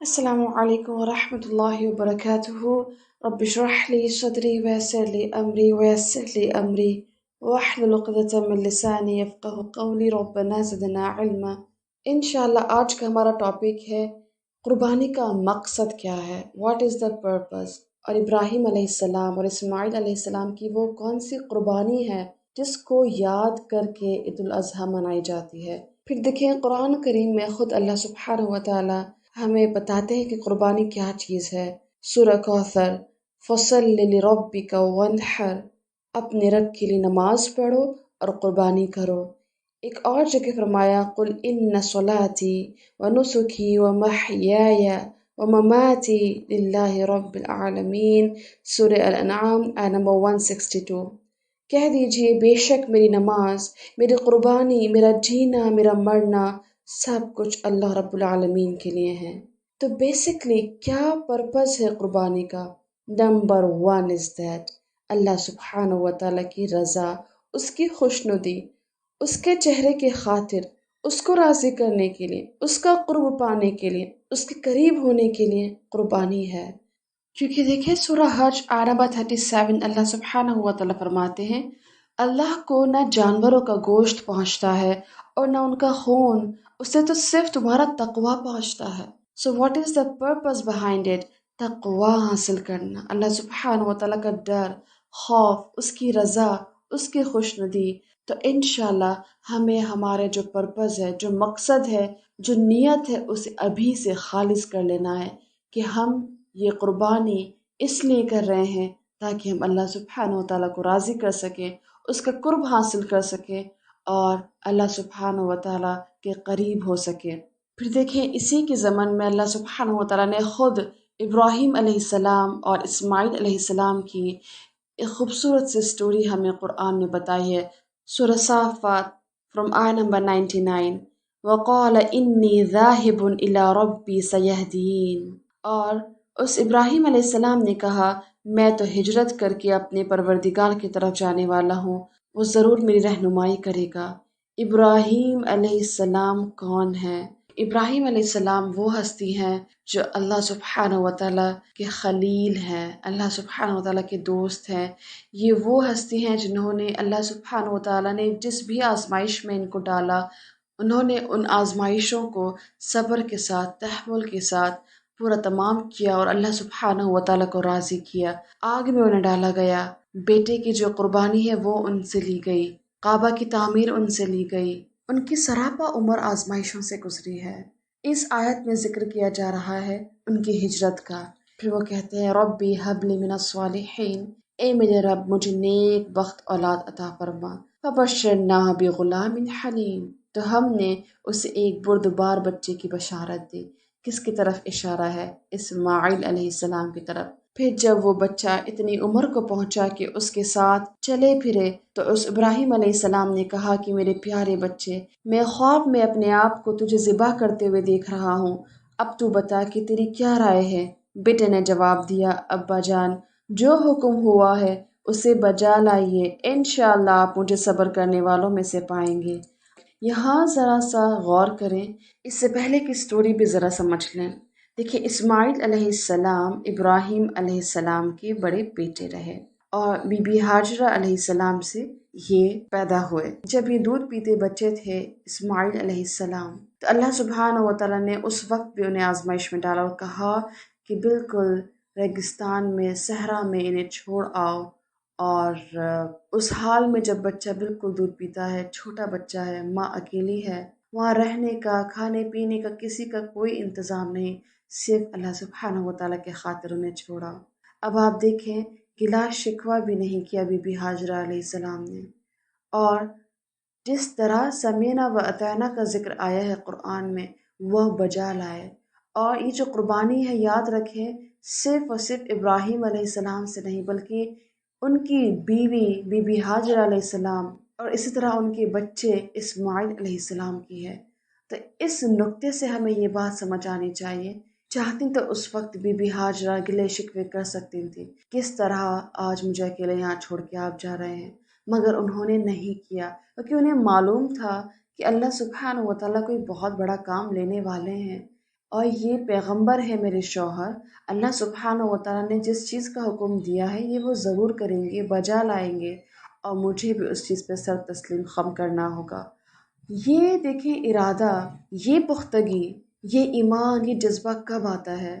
السلام عليكم ورحمة الله وبركاته. رب اشرح لي صدري ويسر لي أمري ويسر لي أمري واحلل عقدة من لساني يفقه قولي. ربنا زدنا علما. انشاءاللہ آج کا ہمارا ٹاپک ہے قربانی کا مقصد کیا ہے، واٹ از دا پرپز، اور ابراہیم علیہ السلام اور اسماعیل علیہ السلام کی وہ کون سی قربانی ہے جس کو یاد کر کے عید الاضحیٰ منائی جاتی ہے۔ پھر دیکھیں قرآن کریم میں خود اللہ سبحانہ و تعالی ہمیں بتاتے ہیں کہ قربانی کیا چیز ہے۔ سورہ کوثر، فصل لربک وانحر، اپنے رب کے لیے نماز پڑھو اور قربانی کرو۔ ایک اور جگہ فرمایا قل ان صلاتی ونسکی ومحیای ومماتی للہ رب العالمین، سورہ الانعام آیت نمبر 162۔ کہہ دیجئے بے شک میری نماز، میری قربانی، میرا جینا، میرا مرنا، سب کچھ اللہ رب العالمین کے لیے ہے۔ تو بیسکلی کیا پرپز ہے قربانی کا؟ نمبر 1 از دیٹ اللہ سبحانہ و تعالیٰ کی رضا، اس کی خوشنودی، اس کے چہرے کی خاطر، اس کو راضی کرنے کے لیے، اس کا قرب پانے کے لیے، اس کے قریب ہونے کے لیے قربانی ہے۔ کیونکہ دیکھیں سورہ حج آیت نمبر 37 اللہ سبحانہ و تعالیٰ فرماتے ہیں اللہ کو نہ جانوروں کا گوشت پہنچتا ہے اور نہ ان کا خون، اسے تو صرف تمہارا تقوی پہنچتا ہے۔ So what is the purpose behind it? تقوی حاصل کرنا، اللہ سبحانہ و تعالیٰ کا ڈر، خوف، اس کی رضا، اس کی خوشنودی۔ تو انشاءاللہ ہمیں ہمارے جو پرپز ہے، جو مقصد ہے، جو نیت ہے، اسے ابھی سے خالص کر لینا ہے کہ ہم یہ قربانی اس لیے کر رہے ہیں تاکہ ہم اللہ سبحانہ و تعالیٰ کو راضی کر سکیں، اس کا قرب حاصل کر سکیں اور اللہ سبحانہ و تعالیٰ کے قریب ہو سکیں۔ پھر دیکھیں اسی کے زمن میں اللہ سبحانہ و تعالیٰ نے خود ابراہیم علیہ السلام اور اسماعیل علیہ السلام کی ایک خوبصورت سی سٹوری ہمیں قرآن میں بتائی ہے۔ سورہ صافات فرام آیت نمبر 99، وَقَالَ إِنِّي ذَاهِبٌ إِلَىٰ رَبِّي سَيَهْدِينِ، اور اس ابراہیم علیہ السلام نے کہا میں تو ہجرت کر کے اپنے پروردگار کی طرف جانے والا ہوں، وہ ضرور میری رہنمائی کرے گا۔ ابراہیم علیہ السلام کون ہے؟ ابراہیم علیہ السلام وہ ہستی ہیں جو اللہ سبحانہ و تعالیٰ کے خلیل ہیں، اللہ سبحانہ و تعالیٰ کے دوست ہیں۔ یہ وہ ہستی ہیں جنہوں نے اللہ سبحانہ و تعالیٰ نے جس بھی آزمائش میں ان کو ڈالا، انہوں نے ان آزمائشوں کو صبر کے ساتھ، تحمل کے ساتھ پورا تمام کیا اور اللہ سبحانہ و تعالیٰ کو راضی کیا۔ آگ میں انہیں ڈالا گیا، بیٹے کی جو قربانی ہے وہ ان سے لی گئی، کعبہ کی تعمیر ان سے لی گئی، ان کی سراپا عمر آزمائشوں سے گزری ہے۔ اس آیت میں ذکر کیا جا رہا ہے ان کی ہجرت کا۔ پھر وہ کہتے ہیں ربی ہب لی من الصالحین، اے میرے رب مجھے نیک بخت اولاد عطا فرما۔ فبشرناہ بغلام حلیم، تو ہم نے اسے ایک بردبار بچے کی بشارت دی۔ کس کی طرف اشارہ ہے؟ اسماعیل علیہ السلام کی طرف۔ پھر جب وہ بچہ اتنی عمر کو پہنچا کہ اس کے ساتھ چلے پھرے تو اس ابراہیم علیہ السلام نے کہا کہ میرے پیارے بچے، میں خواب میں اپنے آپ کو تجھے ذبح کرتے ہوئے دیکھ رہا ہوں، اب تو بتا کہ تیری کیا رائے ہے؟ بیٹے نے جواب دیا ابا جان، جو حکم ہوا ہے اسے بجا لائیے، انشاءاللہ آپ مجھے صبر کرنے والوں میں سے پائیں گے۔ یہاں ذرا سا غور کریں، اس سے پہلے کی سٹوری بھی ذرا سمجھ لیں۔ دیکھیں اسماعیل علیہ السلام ابراہیم علیہ السلام کے بڑے بیٹے رہے اور بی بی ہاجرہ علیہ السلام سے یہ پیدا ہوئے۔ جب یہ دودھ پیتے بچے تھے اسماعیل علیہ السلام، تو اللہ سبحانہ و تعالیٰ نے اس وقت بھی انہیں آزمائش میں ڈالا اور کہا کہ بالکل ریگستان میں، صحرا میں انہیں چھوڑ آؤ، اور اس حال میں جب بچہ بالکل دودھ پیتا ہے، چھوٹا بچہ ہے، ماں اکیلی ہے، وہاں رہنے کا، کھانے پینے کا کسی کا کوئی انتظام نہیں، صرف اللہ سبحانہ و تعالیٰ کے خاطر انہیں چھوڑا۔ اب آپ دیکھیں گلا شکوہ بھی نہیں کیا بی بی ہاجرہ علیہ السلام نے، اور جس طرح سمینا و اطعنا کا ذکر آیا ہے قرآن میں وہ بجا لائے۔ اور یہ جو قربانی ہے یاد رکھیں صرف اور صرف ابراہیم علیہ السلام سے نہیں بلکہ ان کی بیوی بی بی ہاجرہ علیہ السلام اور اسی طرح ان کے بچے اسماعیل علیہ السلام کی ہے۔ تو اس نقطے سے ہمیں یہ بات سمجھ آنی چاہیے، چاہتی تو اس وقت بی بی ہاجرہ گلے شکوے کر سکتی تھی، کس طرح آج مجھے اکیلے یہاں چھوڑ کے آپ جا رہے ہیں، مگر انہوں نے نہیں کیا کیونکہ انہیں معلوم تھا کہ اللہ سبحانہ و تعالیٰ کوئی بہت بڑا کام لینے والے ہیں۔ اور یہ پیغمبر ہے میرے شوہر، اللہ سبحانہ و تعالیٰ نے جس چیز کا حکم دیا ہے یہ وہ ضرور کریں گے، بجا لائیں گے، اور مجھے بھی اس چیز پہ سر تسلیم خم کرنا ہوگا۔ یہ دیکھیں ارادہ، یہ پختگی، یہ ایمان، یہ جذبہ کب آتا ہے؟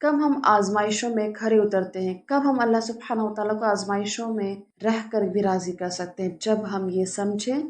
کب ہم آزمائشوں میں کھرے اترتے ہیں؟ کب ہم اللہ سبحانہ و تعالیٰ کو آزمائشوں میں رہ کر بھی راضی کر سکتے ہیں؟ جب ہم یہ سمجھیں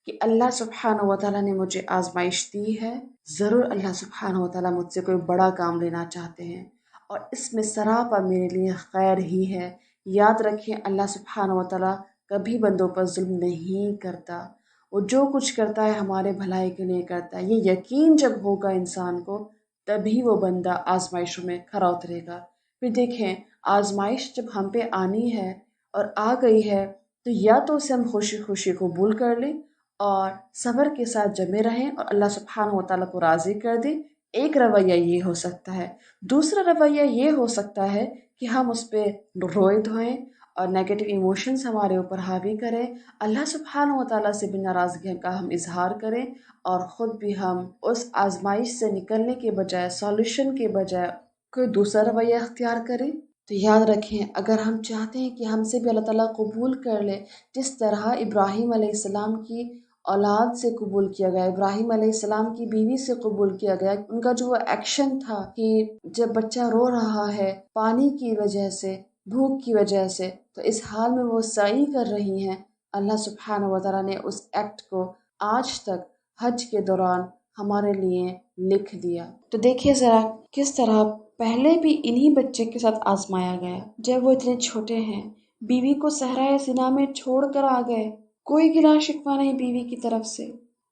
کہ اللہ سبحانہ و تعالیٰ نے مجھے آزمائش دی ہے، ضرور اللہ سبحانہ و تعالیٰ مجھ سے کوئی بڑا کام لینا چاہتے ہیں، اور اس میں سراپا میرے لیے خیر ہی ہے۔ یاد رکھیں اللہ سبحانہ و تعالیٰ کبھی بندوں پر ظلم نہیں کرتا، وہ جو کچھ کرتا ہے ہمارے بھلائی کے لیے کرتا ہے۔ یہ یقین جب ہوگا انسان کو، تبھی وہ بندہ آزمائشوں میں کھرا اترے گا۔ پھر دیکھیں آزمائش جب ہم پہ آنی ہے اور آ گئی ہے، تو یا تو اسے ہم خوشی خوشی قبول کر لیں اور صبر کے ساتھ جمے رہیں اور اللہ سبحانہ و تعالیٰ کو راضی کر دیں۔ ایک رویہ یہ ہو سکتا ہے۔ دوسرا رویہ یہ ہو سکتا ہے کہ ہم اس پہ روئے دھوئیں اور نیگیٹو ایموشنز ہمارے اوپر حاوی کریں، اللہ سبحانہ و تعالیٰ سے بھی ناراضگی کا ہم اظہار کریں، اور خود بھی ہم اس آزمائش سے نکلنے کے بجائے، سولوشن کے بجائے کوئی دوسرا رویہ اختیار کریں۔ تو یاد رکھیں اگر ہم چاہتے ہیں کہ ہم سے بھی اللہ تعالیٰ قبول کر لے، جس طرح ابراہیم علیہ السلام کی اولاد سے قبول کیا گیا، ابراہیم علیہ السلام کی بیوی سے قبول کیا گیا، ان کا جو وہ ایکشن تھا کہ جب بچہ رو رہا ہے پانی کی وجہ سے، بھوک کی وجہ سے، تو اس حال میں وہ سعی کر رہی ہیں، اللہ سبحانہ و تعالیٰ نے اس ایکٹ کو آج تک حج کے دوران ہمارے لیے لکھ دیا۔ تو دیکھیے ذرا کس طرح پہلے بھی انہی بچے کے ساتھ آزمایا گیا، جب وہ اتنے چھوٹے ہیں، بیوی کو صحرائے سینا میں چھوڑ کر آ گئے، کوئی گلا شکوہ نہیں بیوی کی طرف سے۔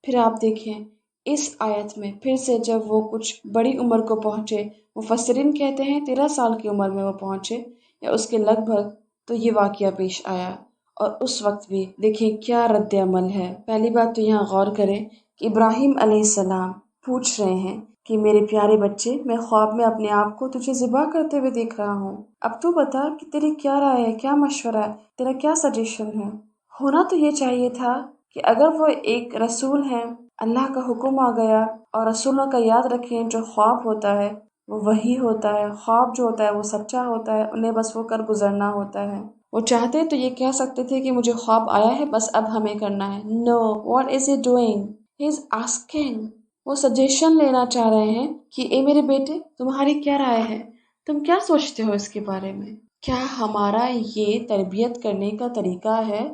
پھر آپ دیکھیں اس آیت میں پھر سے جب وہ کچھ بڑی عمر کو پہنچے، مفسرین کہتے ہیں 13 سال کی عمر میں وہ پہنچے یا اس کے لگ بھگ، تو یہ واقعہ پیش آیا، اور اس وقت بھی دیکھیں کیا رد عمل ہے۔ پہلی بات تو یہاں غور کریں کہ ابراہیم علیہ السلام پوچھ رہے ہیں کہ میرے پیارے بچے، میں خواب میں اپنے آپ کو تجھے ذبح کرتے ہوئے دیکھ رہا ہوں، اب تو بتا کہ تیری کیا رائے ہے، کیا مشورہ ہے، تیرا کیا سجیشن ہے؟ ہونا تو یہ چاہیے تھا کہ اگر وہ ایک رسول ہیں، اللہ کا حکم آ گیا، اور رسولوں کا یاد رکھیں جو خواب ہوتا ہے وہ وہی ہوتا ہے، خواب جو ہوتا ہے وہ سچا ہوتا ہے، انہیں بس وہ کر گزرنا ہوتا ہے۔ وہ چاہتے تو یہ کہہ سکتے تھے کہ مجھے خواب آیا ہے بس اب ہمیں کرنا ہے۔ No, what is he doing? He is asking, وہ سجیشن لینا چاہ رہے ہیں کہ اے میرے بیٹے تمہاری کیا رائے ہے، تم کیا سوچتے ہو اس کے بارے میں؟ کیا ہمارا یہ تربیت کرنے کا طریقہ ہے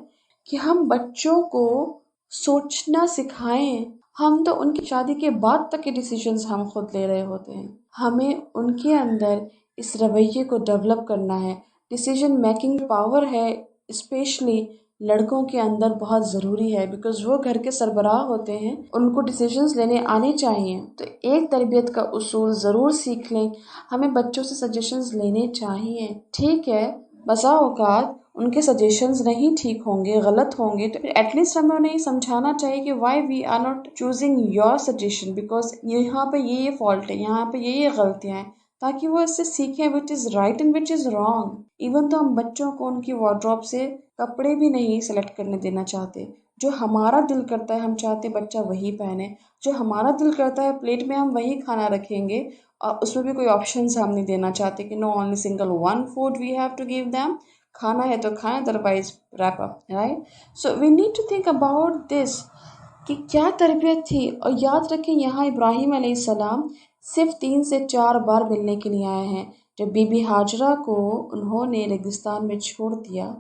کہ ہم بچوں کو سوچنا سکھائیں؟ ہم تو ان کی شادی کے بعد تک کے ڈیسیجنز ہم خود لے رہے ہوتے ہیں۔ ہمیں ان کے اندر اس رویے کو ڈیولپ کرنا ہے۔ ڈیسیجن میکنگ پاور ہے اسپیشلی لڑکوں کے اندر بہت ضروری ہے، بیکاز وہ گھر کے سربراہ ہوتے ہیں، ان کو ڈیسیجنز لینے آنے چاہیے۔ تو ایک تربیت کا اصول ضرور سیکھ لیں، ہمیں بچوں سے سجیشنز لینے چاہیے۔ ٹھیک ہے بسا اوقات ان کے سجیشنز نہیں ٹھیک ہوں گے، غلط ہوں گے، تو ایٹ لیسٹ ہمیں انہیں سمجھانا چاہیے کہ why we are not choosing your suggestion, because یہاں پہ یہ فالٹ ہے، یہاں پہ یہ غلطیاں ہیں، تاکہ وہ اس سے سیکھیں which is right and which is wrong. Even تو ہم بچوں کو ان کی وارڈروب سے کپڑے بھی نہیں سلیکٹ کرنے دینا چاہتے، جو ہمارا دل کرتا ہے ہم چاہتے بچہ وہی پہنے، جو ہمارا دل کرتا ہے پلیٹ میں ہم وہی کھانا رکھیں گے، اور اس میں بھی کوئی آپشنز ہم نہیں دینا چاہتے کہ no only single one food we have to give them, کھانا ہے تو کھائیں otherwise wrap up, right? So we need to think about this کہ کیا تربیت تھی۔ اور یاد رکھیں یہاں ابراہیم علیہ السلام صرف 3 سے 4 بار ملنے کے لیے آئے ہیں۔ جب بی بی ہاجرہ کو انہوں نے ریگستان میں چھوڑ دیا،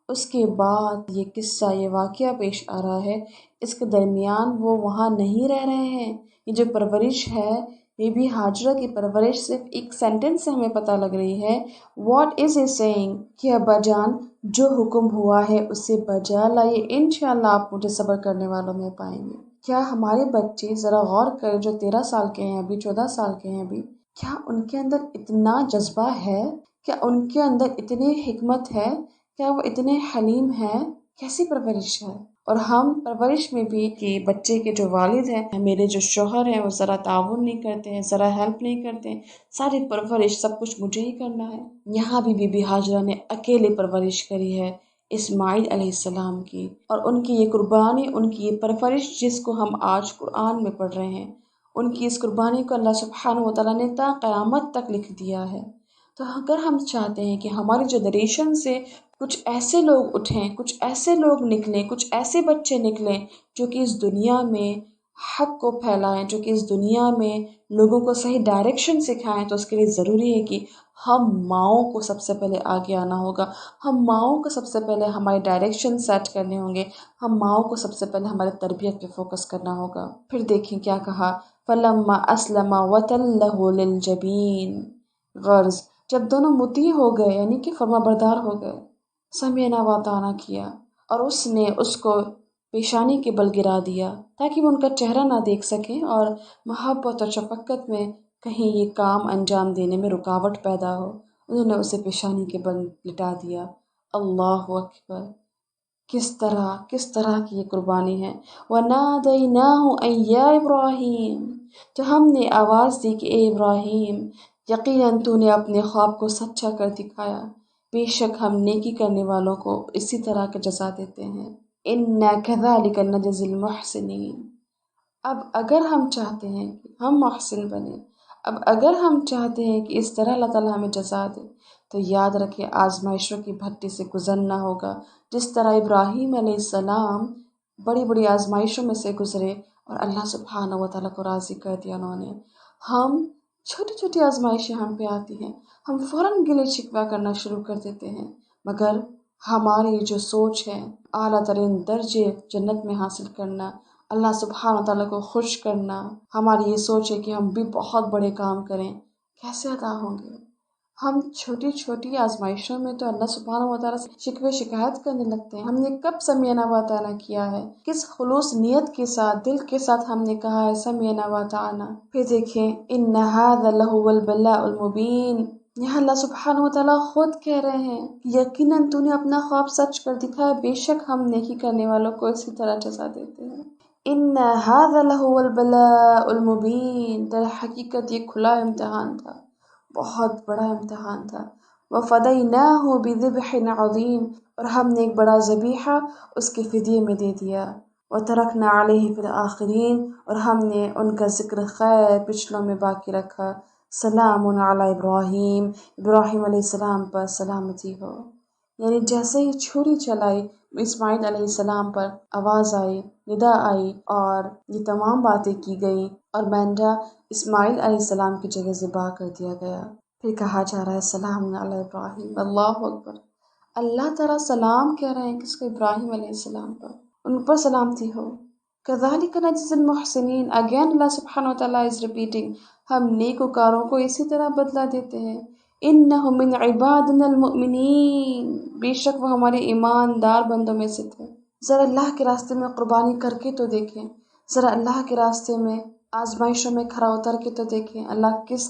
اس کے بعد یہ قصہ، یہ واقعہ پیش آ رہا ہے، اس کے درمیان وہ وہاں نہیں رہ رہے ہیں۔ یہ جو پرورش ہے، بی بی ہاجرہ کی پرورش صرف ایک سینٹنس سے ہمیں پتہ لگ رہی ہے، واٹ از ہی سیئنگ، کہ ابا جان جو حکم ہوا ہے اسے بجا لائیے، انشاءاللہ آپ مجھے صبر کرنے والوں میں پائیں گے۔ کیا ہمارے بچے ذرا غور کریں جو 13 سال کے ہیں ابھی، 14 سال کے ہیں ابھی، کیا ان کے اندر اتنا جذبہ ہے؟ کیا ان کے اندر اتنی حکمت ہے؟ کیا وہ اتنے حلیم ہیں؟ کیسی پرورش ہے؟ اور ہم پرورش میں بھی کہ بچے کے جو والد ہیں، میرے جو شوہر ہیں، وہ ذرا تعاون نہیں کرتے ہیں، ذرا ہیلپ نہیں کرتے ہیں، ساری پرورش سب کچھ مجھے ہی کرنا ہے۔ یہاں بھی بی بی ہاجرہ نے اکیلے پرورش کری ہے اسماعیل علیہ السلام کی، اور ان کی یہ قربانی، ان کی یہ پرورش جس کو ہم آج قرآن میں پڑھ رہے ہیں، ان کی اس قربانی کو اللہ سبحانہ و تعالیٰ نے تا قیامت تک لکھ دیا ہے۔ تو اگر ہم چاہتے ہیں کہ ہماری جنریشن سے کچھ ایسے لوگ اٹھیں، کچھ ایسے لوگ نکلیں، کچھ ایسے بچے نکلیں جو کہ اس دنیا میں حق کو پھیلائیں، جو کہ اس دنیا میں لوگوں کو صحیح ڈائریکشن سکھائیں، تو اس کے لیے ضروری ہے کہ ہم ماؤں کو سب سے پہلے آگے آنا ہوگا۔ ہم ماؤں کو سب سے پہلے ہمارے ڈائریکشن سیٹ کرنے ہوں گے، ہم ماؤں کو سب سے پہلے ہمارے تربیت پہ فوکس کرنا ہوگا۔ پھر دیکھیں کیا کہا، فَلَمَّا أَسْلَمَ وَتَلَّهُ لِلْجَبِينِ، غرض جب دونوں مطیع ہو گئے یعنی کہ فرما بردار ہو گئے، سمعنا وَأَطَعْنَا کیا، اور اس نے اس کو پیشانی کے بل گرا دیا تاکہ وہ ان کا چہرہ نہ دیکھ سکیں اور محبت اور شفقت میں کہیں یہ کام انجام دینے میں رکاوٹ پیدا ہو، انہوں نے اسے پیشانی کے بل لٹا دیا۔ اللہ اکبر، کس طرح کی یہ قربانی ہے۔ وَنَادَيْنَاهُ أَن يَا إِبْرَاهِيمُ، تو ہم نے آواز دی کہ اے ابراہیم، یقیناً تو نے اپنے خواب کو سچا کر دکھایا، بے شک ہم نیکی کرنے والوں کو اسی طرح کا جزا دیتے ہیں۔ إِنَّا كَذَلِكَ نَجْزِي الْمُحْسِنِينَ، اب اگر ہم چاہتے ہیں کہ ہم محسن بنیں، اب اگر ہم چاہتے ہیں کہ اس طرح اللہ تعالیٰ ہمیں جزا دے، تو یاد رکھیں آزمائشوں کی بھٹی سے گزرنا ہوگا، جس طرح ابراہیم علیہ السلام بڑی بڑی آزمائشوں میں سے گزرے اور اللہ سبحانہ و تعالیٰ کو راضی کر دیا انہوں نے۔ ہم چھوٹی چھوٹی آزمائشیں ہم پہ آتی ہیں، ہم فوراً گلے شکوہ کرنا شروع کر دیتے ہیں، مگر ہماری جو سوچ ہے اعلیٰ ترین درجے جنت میں حاصل کرنا، اللہ سبحانہ و تعالیٰ کو خوش کرنا، ہماری یہ سوچ ہے کہ ہم بھی بہت بڑے کام کریں، کیسے ادا ہوں گے؟ ہم چھوٹی چھوٹی آزمائشوں میں تو اللہ سبحانہ و تعالیٰ سے شکوے شکایت کرنے لگتے ہیں۔ ہم نے کب سمعنا وأطعنا کیا ہے؟ کس خلوص نیت کے ساتھ، دل کے ساتھ ہم نے کہا ہے سمعنا وأطعنا؟ پھر دیکھیں إن هذا لهو البلاء المبین، یہاں اللہ سبحانہ و تعالیٰ خود کہہ رہے ہیں یقیناً تو نے اپنا خواب سچ کر دکھایا، بے شک ہم نیکی کرنے والوں کو اسی طرح جزا دیتے ہیں۔ إن هذا لهو البلاء المبین، در حقیقت یہ کھلا امتحان تھا، بہت بڑا امتحان تھا۔ وَفَدَيْنَاهُ بِذِبْحٍ عَظِيمٍ، اور ہم نے ایک بڑا ذبیحہ اس کے فدیے میں دے دیا۔ وَتَرَكْنَا عَلَيْهِ فِي الْآخِرِينَ، اور ہم نے ان کا ذکر خیر پچھلوں میں باقی رکھا۔ سلام علی ابراہیم، ابراہیم علیہ السلام پر سلامتی ہو۔ یعنی جیسے ہی چھری چلائی، اسماعیل علیہ السلام پر آواز آئی، ندا آئی اور یہ تمام باتیں کی گئیں، اور مینڈا اسماعیل علیہ السلام کی جگہ ذبح کر دیا گیا۔ پھر کہا جا رہا ہے سلام علی ابراہیم، اللہ اکبر، اللہ تعالیٰ سلام کہہ رہے ہیں کس کو؟ ابراہیم علیہ السلام پر، ان پر سلامتی ہو۔ كَذَلِكَ نَجْزِي الْمُحْسِنِينَ، اگین اللہ سبحانہ و تعالیٰ از ریپیٹنگ، ہم نیکوکاروں کو اسی طرح بدلہ دیتے ہیں۔ إِنَّهُ مِنْ عِبَادِنَا الْمُؤْمِنِينَ، بے شک وہ ہمارے ایماندار بندوں میں سے تھے۔ ذرا اللہ کے راستے میں قربانی کر کے تو دیکھیں، ذرا اللہ کے راستے میں آزمائشوں میں کھرا اتر کے تو دیکھیں، اللہ کس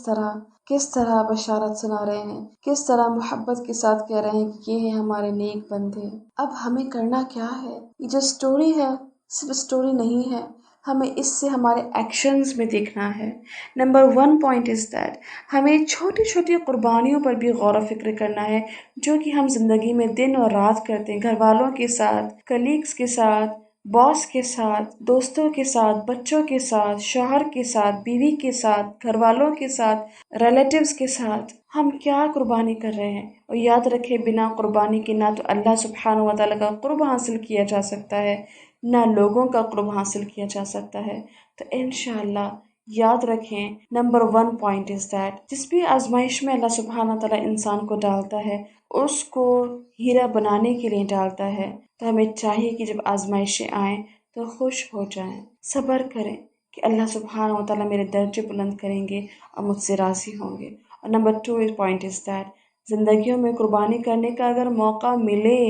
طرح بشارت سنا رہے ہیں، کس طرح محبت کے ساتھ کہہ رہے ہیں کہ یہ ہیں ہمارے نیک بندے۔ اب ہمیں کرنا کیا ہے؟ یہ جو سٹوری ہے صرف سٹوری نہیں ہے، ہمیں اس سے ہمارے ایکشنز میں دیکھنا ہے۔ نمبر 1 پوائنٹ از دیٹ ہمیں چھوٹی چھوٹی قربانیوں پر بھی غور و فکر کرنا ہے جو کہ ہم زندگی میں دن اور رات کرتے ہیں، گھر والوں کے ساتھ، کلیگز کے ساتھ، باس کے ساتھ، دوستوں کے ساتھ، بچوں کے ساتھ، شوہر کے ساتھ، بیوی کے ساتھ، گھر والوں کے ساتھ، ریلیٹیوز کے ساتھ، ہم کیا قربانی کر رہے ہیں۔ اور یاد رکھیں بنا قربانی کے نہ تو اللہ سبحانہ و تعالیٰ کا قرب حاصل کیا جا سکتا ہے، نہ لوگوں کا قرب حاصل کیا جا سکتا ہے۔ تو انشاءاللہ یاد رکھیں نمبر 1 پوائنٹ از دیٹ جس بھی آزمائش میں اللہ سبحانہ تعالیٰ انسان کو ڈالتا ہے اس کو ہیرا بنانے کے لیے ڈالتا ہے۔ تو ہمیں چاہیے کہ جب آزمائشیں آئیں تو خوش ہو جائیں، صبر کریں کہ اللہ سبحانہ و تعالیٰ میرے درجے بلند کریں گے اور مجھ سے راضی ہوں گے۔ اور نمبر 2 پوائنٹ از دیٹ زندگیوں میں قربانی کرنے کا اگر موقع ملے،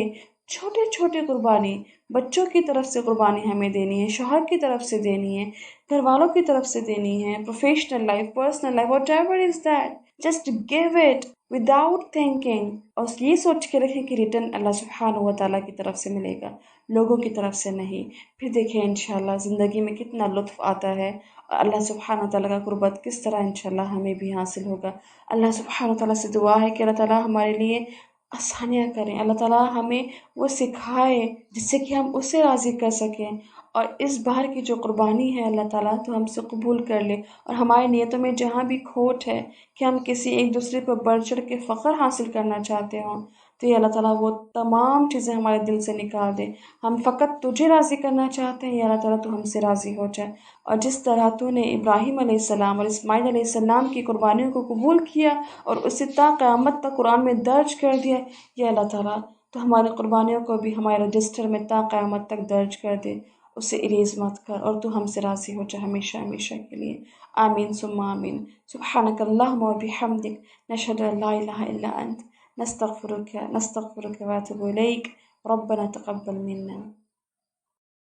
چھوٹے چھوٹے قربانی، بچوں کی طرف سے قربانی ہمیں دینی ہے، شوہر کی طرف سے دینی ہے، گھر والوں کی طرف سے دینی ہے، professional life, personal life, what ever is that, just give it without thinking, اور یہ سوچ کے رکھیں کہ ریٹرن اللہ سبحانہ و تعالیٰ کی طرف سے ملے گا، لوگوں کی طرف سے نہیں۔ پھر دیکھیں انشاءاللہ زندگی میں کتنا لطف آتا ہے اور اللہ سبحانہ و تعالیٰ کا قربت کس طرح انشاءاللہ ہمیں بھی حاصل ہوگا۔ اللہ سبحانہ و تعالیٰ سے دعا ہے کہ اللہ تعالیٰ ہمارے لیے آسانیاں کریں، اللہ تعالیٰ ہمیں وہ سکھائے جس سے کہ ہم اسے راضی کر سکیں اور اس بار کی جو قربانی ہے اللہ تعالیٰ تو ہم سے قبول کر لے، اور ہماری نیتوں میں جہاں بھی کھوٹ ہے کہ ہم کسی ایک دوسرے پر بڑھ چڑھ کے فخر حاصل کرنا چاہتے ہوں، تو یہ اللہ تعالیٰ وہ تمام چیزیں ہمارے دل سے نکال دے۔ ہم فقط تجھے راضی کرنا چاہتے ہیں، یا اللہ تعالیٰ تو ہم سے راضی ہو جائے، اور جس طرح تو نے ابراہیم علیہ السلام اور اسماعیل علیہ السلام کی قربانیوں کو قبول کیا اور اسے تا قیامت تک قرآن میں درج کر دیا، یا اللہ تعالیٰ تو ہماری قربانیوں کو بھی ہمارے رجسٹر میں تا قیامت تک درج کر دے، اسے اریز مت کر، اور تو ہم سے راضی ہو جائے ہمیشہ ہمیشہ کے لیے۔ آمین ثم آمین۔ سبحانک اللہم و بحمدک، نشہد ان لا الہ الا انت، نستغفرک ونتوب الیک، ربنا تقبل منا۔